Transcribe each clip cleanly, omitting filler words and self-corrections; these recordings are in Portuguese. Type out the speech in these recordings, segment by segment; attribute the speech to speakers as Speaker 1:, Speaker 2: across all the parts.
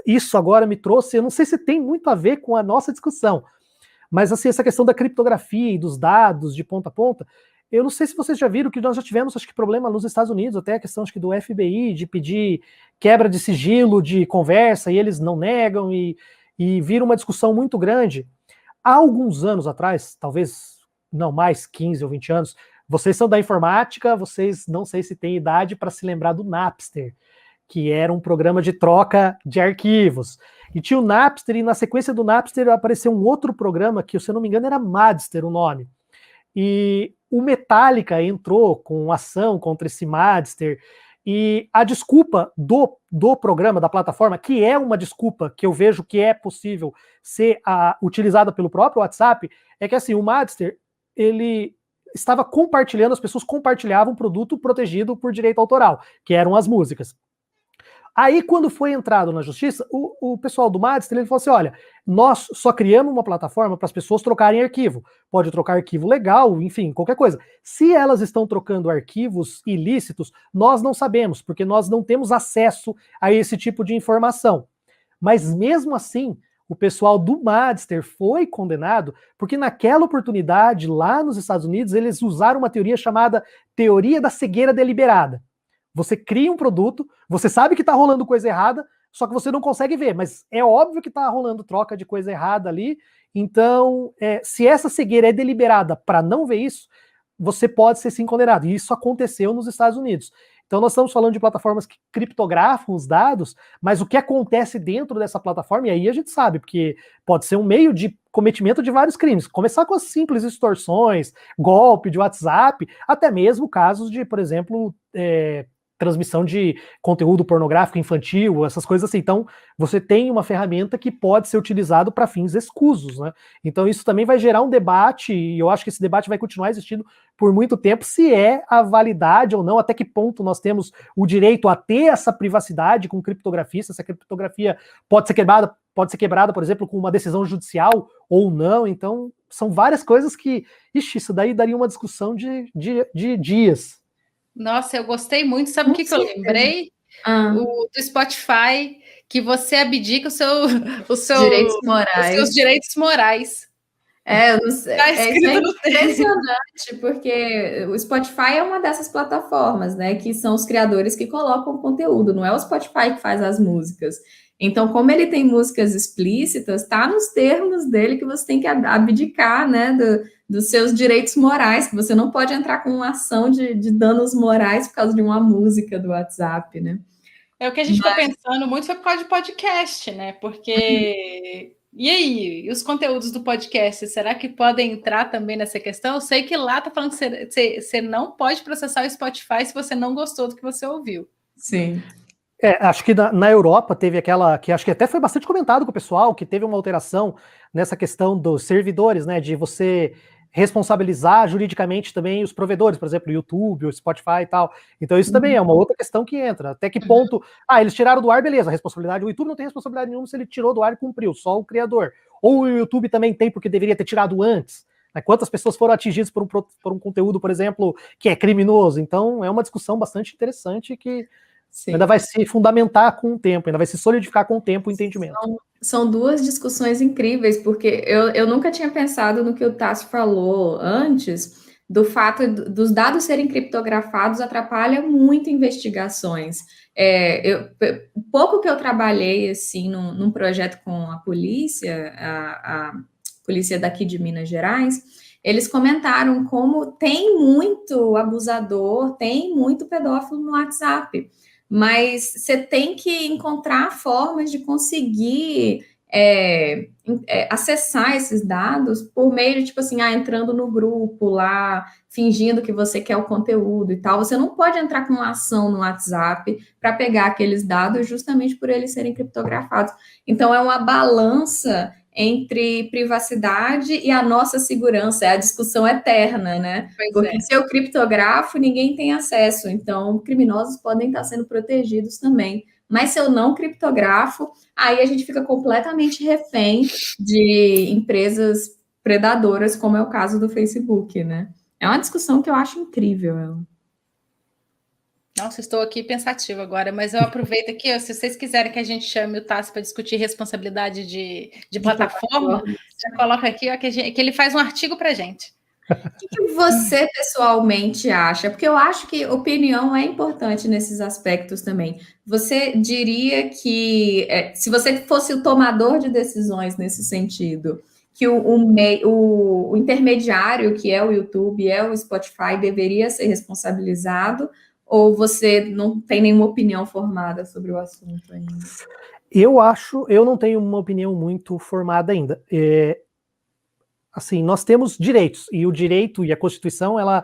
Speaker 1: isso agora me trouxe, eu não sei se tem muito a ver com a nossa discussão, mas assim, essa questão da criptografia e dos dados de ponta a ponta, eu não sei se vocês já viram que nós já tivemos, acho que, problema nos Estados Unidos, até a questão, acho que, do FBI, de pedir quebra de sigilo de conversa, e eles não negam, e vira uma discussão muito grande. Há alguns anos atrás, talvez não mais 15 ou 20 anos, vocês são da informática, vocês não sei se têm idade para se lembrar do Napster, que era um programa de troca de arquivos. E tinha o Napster, e na sequência do Napster apareceu um outro programa, que, se eu não me engano, era Madster o nome. E o Metallica entrou com ação contra esse Madster, e a desculpa do programa, da plataforma, que é uma desculpa que eu vejo que é possível ser utilizada pelo próprio WhatsApp, é que assim, o Madster, ele estava compartilhando, as pessoas compartilhavam um produto protegido por direito autoral, que eram as músicas. Aí, quando foi entrado na justiça, o pessoal do Madster, ele falou assim, olha, nós só criamos uma plataforma para as pessoas trocarem arquivo. Pode trocar arquivo legal, enfim, qualquer coisa. Se elas estão trocando arquivos ilícitos, nós não sabemos, porque nós não temos acesso a esse tipo de informação. Mas mesmo assim, o pessoal do Madster foi condenado, porque naquela oportunidade, lá nos Estados Unidos, eles usaram uma teoria chamada teoria da cegueira deliberada. Você cria um produto, você sabe que está rolando coisa errada, só que você não consegue ver, mas é óbvio que está rolando troca de coisa errada ali, então, se essa cegueira é deliberada para não ver isso, você pode ser sim condenado, e isso aconteceu nos Estados Unidos. Então nós estamos falando de plataformas que criptografam os dados, mas o que acontece dentro dessa plataforma, e aí a gente sabe, porque pode ser um meio de cometimento de vários crimes, começar com as simples extorsões, golpe de WhatsApp, até mesmo casos de, por exemplo, transmissão de conteúdo pornográfico infantil, essas coisas assim. Então, você tem uma ferramenta que pode ser utilizado para fins escusos, né? Então, isso também vai gerar um debate, e eu acho que esse debate vai continuar existindo por muito tempo, se é a validade ou não, até que ponto nós temos o direito a ter essa privacidade com criptografia, se essa criptografia pode ser quebrada, por exemplo, com uma decisão judicial ou não. Então, são várias coisas que, isso daí daria uma discussão de dias.
Speaker 2: Nossa, eu gostei muito. Sabe o que eu lembrei? Do Spotify, que você abdica os seus direitos morais.
Speaker 3: Eu não sei. Isso é impressionante, porque o Spotify é uma dessas plataformas, né? Que são os criadores que colocam o conteúdo, não é o Spotify que faz as músicas. Então, como ele tem músicas explícitas, está nos termos dele que você tem que abdicar, né? Dos seus direitos morais, que você não pode entrar com uma ação de danos morais por causa de uma música do WhatsApp, né?
Speaker 2: O que a gente ficou pensando muito foi por causa de podcast, né? Porque... E aí, e os conteúdos do podcast, será que podem entrar também nessa questão? Eu sei que lá tá falando que você não pode processar o Spotify se você não gostou do que você ouviu.
Speaker 3: Sim.
Speaker 1: Acho que na Europa teve aquela, que acho que até foi bastante comentado com o pessoal, que teve uma alteração nessa questão dos servidores, né, de você responsabilizar juridicamente também os provedores, por exemplo, o YouTube, o Spotify e tal. Então isso também é uma outra questão que entra. Até que ponto... eles tiraram do ar, beleza, a responsabilidade... O YouTube não tem responsabilidade nenhuma se ele tirou do ar e cumpriu, só o criador. Ou o YouTube também tem, porque deveria ter tirado antes. Quantas pessoas foram atingidas por um conteúdo, por exemplo, que é criminoso? Então é uma discussão bastante interessante que... Sim. Ainda vai se fundamentar com o tempo, ainda vai se solidificar com o tempo o entendimento.
Speaker 3: São duas discussões incríveis, porque eu nunca tinha pensado no que o Tássio falou antes, do fato dos dados serem criptografados atrapalha muito investigações. Pouco que eu trabalhei assim num projeto com a polícia, a polícia daqui de Minas Gerais, eles comentaram como tem muito abusador, tem muito pedófilo no WhatsApp. Mas você tem que encontrar formas de conseguir acessar esses dados por meio de, tipo assim, entrando no grupo lá, fingindo que você quer o conteúdo e tal. Você não pode entrar com uma ação no WhatsApp para pegar aqueles dados justamente por eles serem criptografados. Então, é uma balança entre privacidade e a nossa segurança, é a discussão eterna, né? Porque se eu criptografo, ninguém tem acesso, então criminosos podem estar sendo protegidos também. Mas se eu não criptografo, aí a gente fica completamente refém de empresas predadoras, como é o caso do Facebook, né? É uma discussão que eu acho incrível.
Speaker 2: Nossa, estou aqui pensativa agora, mas eu aproveito aqui, ó, se vocês quiserem que a gente chame o Tassi para discutir responsabilidade de plataforma, já coloca aqui ó, que ele faz um artigo para a gente.
Speaker 3: O que você pessoalmente acha? Porque eu acho que opinião é importante nesses aspectos também. Você diria que, se você fosse o tomador de decisões nesse sentido, que o intermediário, que é o YouTube, é o Spotify, deveria ser responsabilizado, ou você não tem nenhuma opinião formada sobre o assunto ainda?
Speaker 1: Eu não tenho uma opinião muito formada ainda. Assim, nós temos direitos, e o direito e a Constituição, ela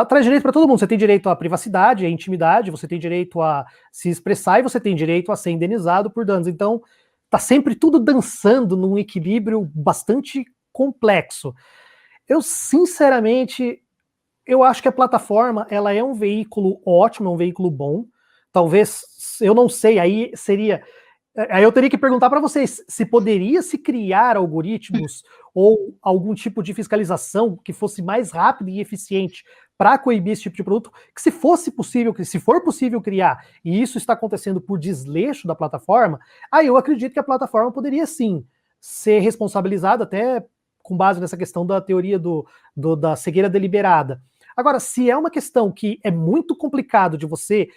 Speaker 1: traz direito para todo mundo. Você tem direito à privacidade, à intimidade, você tem direito a se expressar e você tem direito a ser indenizado por danos. Então, tá sempre tudo dançando num equilíbrio bastante complexo. Eu, sinceramente, eu acho que a plataforma, ela é um veículo ótimo, é um veículo bom. Talvez, eu não sei, aí eu teria que perguntar para vocês se poderia se criar algoritmos ou algum tipo de fiscalização que fosse mais rápido e eficiente para coibir esse tipo de produto, que se fosse possível, se for possível criar, e isso está acontecendo por desleixo da plataforma, aí eu acredito que a plataforma poderia sim ser responsabilizada, até com base nessa questão da teoria da cegueira deliberada. Agora, se é uma questão que é muito complicado de você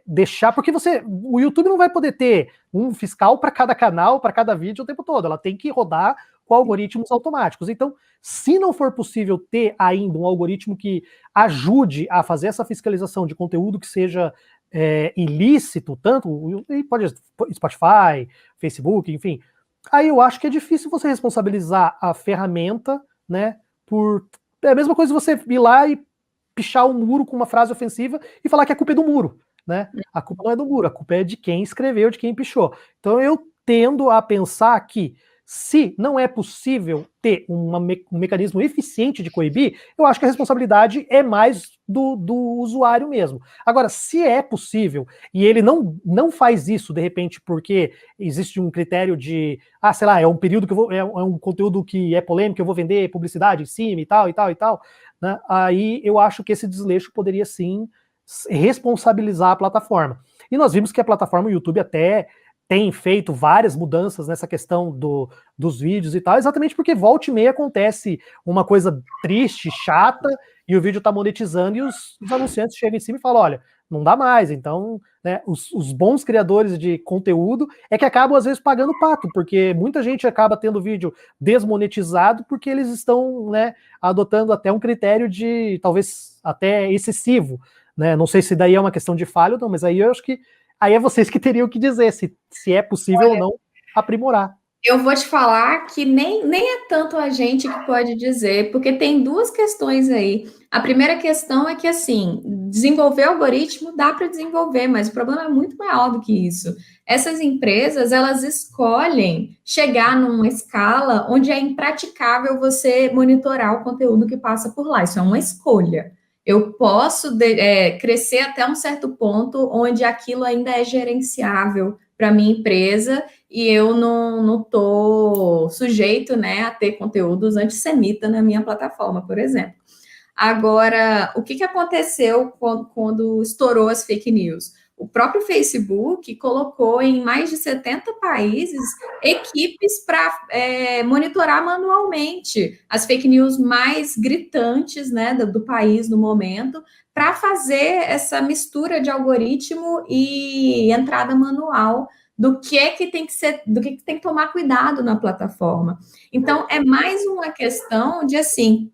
Speaker 1: deixar, porque o YouTube não vai poder ter um fiscal para cada canal, para cada vídeo o tempo todo, ela tem que rodar com algoritmos automáticos. Então, se não for possível ter ainda um algoritmo que ajude a fazer essa fiscalização de conteúdo que seja ilícito, tanto pode Spotify, Facebook, enfim, aí eu acho que é difícil você responsabilizar a ferramenta, né, é a mesma coisa você ir lá e pichar um muro com uma frase ofensiva e falar que a culpa é do muro, né? A culpa não é do muro, a culpa é de quem escreveu, de quem pichou. Então eu tendo a pensar que se não é possível ter um mecanismo eficiente de coibir, eu acho que a responsabilidade é mais do usuário mesmo. Agora, se é possível e ele não faz isso, de repente, porque existe um critério de, sei lá, é um período que é um conteúdo que é polêmico, eu vou vender publicidade em cima e tal, né? Aí eu acho que esse desleixo poderia sim responsabilizar a plataforma. E nós vimos que a plataforma, o YouTube, até tem feito várias mudanças nessa questão dos vídeos e tal, exatamente porque volta e meia acontece uma coisa triste, chata, e o vídeo tá monetizando e os anunciantes chegam em cima e falam, olha, não dá mais. Então, né, os bons criadores de conteúdo é que acabam às vezes pagando pato, porque muita gente acaba tendo vídeo desmonetizado porque eles estão, né, adotando até um critério de talvez até excessivo, né? Não sei se daí é uma questão de falha ou não, mas aí eu acho que aí é vocês que teriam que dizer se é possível ou não aprimorar.
Speaker 3: Eu vou te falar que nem é tanto a gente que pode dizer, porque tem duas questões aí. A primeira questão é que, assim, desenvolver algoritmo dá para desenvolver, mas o problema é muito maior do que isso. Essas empresas, elas escolhem chegar numa escala onde é impraticável você monitorar o conteúdo que passa por lá. Isso é uma escolha. Eu posso crescer até um certo ponto onde aquilo ainda é gerenciável para minha empresa e eu não estou sujeito, né, a ter conteúdos antissemitas na minha plataforma, por exemplo. Agora, o que aconteceu quando estourou as fake news? O próprio Facebook colocou em mais de 70 países equipes para monitorar manualmente as fake news mais gritantes, né, do país no momento, para fazer essa mistura de algoritmo e entrada manual do que tem que ser, do que tem que tomar cuidado na plataforma. Então, é mais uma questão de assim,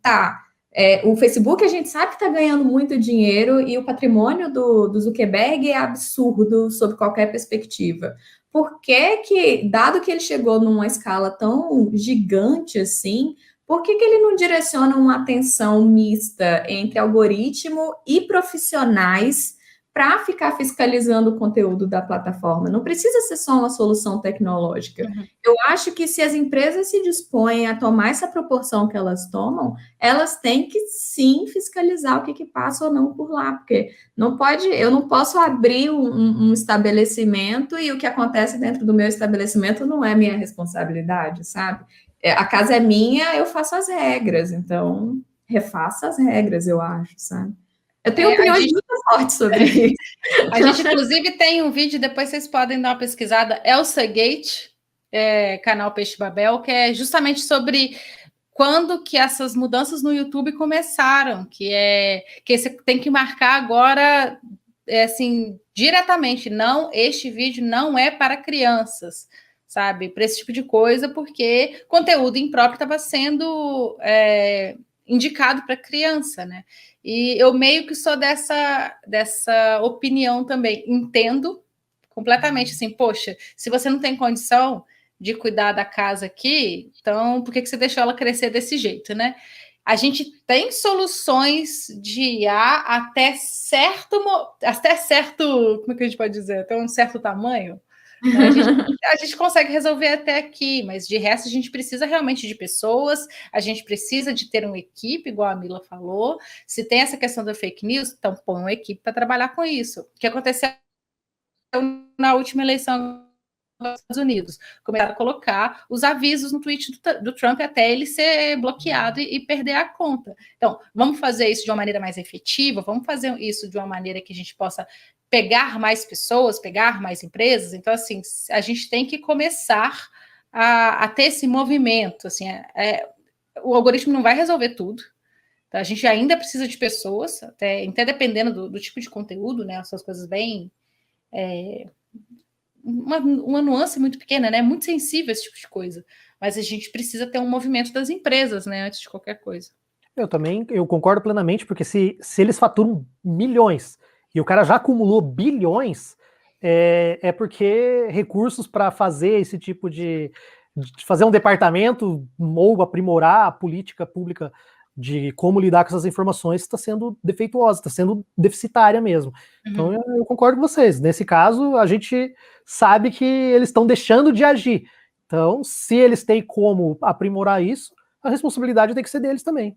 Speaker 3: o Facebook a gente sabe que está ganhando muito dinheiro e o patrimônio do Zuckerberg é absurdo sob qualquer perspectiva. Por que, dado que ele chegou numa escala tão gigante assim, por que ele não direciona uma atenção mista entre algoritmo e profissionais para ficar fiscalizando o conteúdo da plataforma? Não precisa ser só uma solução tecnológica. Uhum. Eu acho que se as empresas se dispõem a tomar essa proporção que elas tomam, elas têm que sim fiscalizar o que passa ou não por lá, porque eu não posso abrir um estabelecimento e o que acontece dentro do meu estabelecimento não é minha responsabilidade, sabe? A casa é minha, eu faço as regras, então refaça as regras, eu acho, sabe? Eu tenho opiniões muito fortes sobre isso.
Speaker 2: A gente, inclusive, tem um vídeo, depois vocês podem dar uma pesquisada, Elsa Gate, canal Peixe Babel, que é justamente sobre quando que essas mudanças no YouTube começaram, que você tem que marcar agora, assim, diretamente, não, este vídeo não é para crianças, sabe, para esse tipo de coisa, porque conteúdo impróprio estava sendo indicado para criança, né? E eu meio que sou dessa opinião também, entendo completamente, assim, poxa, se você não tem condição de cuidar da casa aqui, então por que você deixou ela crescer desse jeito, né? A gente tem soluções de IA até certo, como é que a gente pode dizer? Até um certo tamanho. Né? A gente consegue resolver até aqui, mas de resto a gente precisa realmente de pessoas, a gente precisa de ter uma equipe, igual a Mila falou. Se tem essa questão da fake news, então põe uma equipe para trabalhar com isso. O que aconteceu na última eleição dos Estados Unidos, começaram a colocar os avisos no tweet do Trump até ele ser bloqueado e perder a conta. Então, vamos fazer isso de uma maneira mais efetiva, vamos fazer isso de uma maneira que a gente possa pegar mais pessoas, pegar mais empresas. Então, assim, a gente tem que começar a ter esse movimento. Assim, o algoritmo não vai resolver tudo. Então, a gente ainda precisa de pessoas, até dependendo do tipo de conteúdo, né? Essas coisas bem... uma nuance muito pequena, né? Muito sensível esse tipo de coisa. Mas a gente precisa ter um movimento das empresas, né? Antes de qualquer coisa.
Speaker 1: Eu concordo plenamente, porque se eles faturam milhões e o cara já acumulou bilhões, é porque recursos para fazer esse tipo de fazer um departamento ou aprimorar a política pública de como lidar com essas informações está sendo defeituosa, está sendo deficitária mesmo. Então eu concordo com vocês. Nesse caso, a gente sabe que eles estão deixando de agir. Então, se eles têm como aprimorar isso, a responsabilidade tem que ser deles também.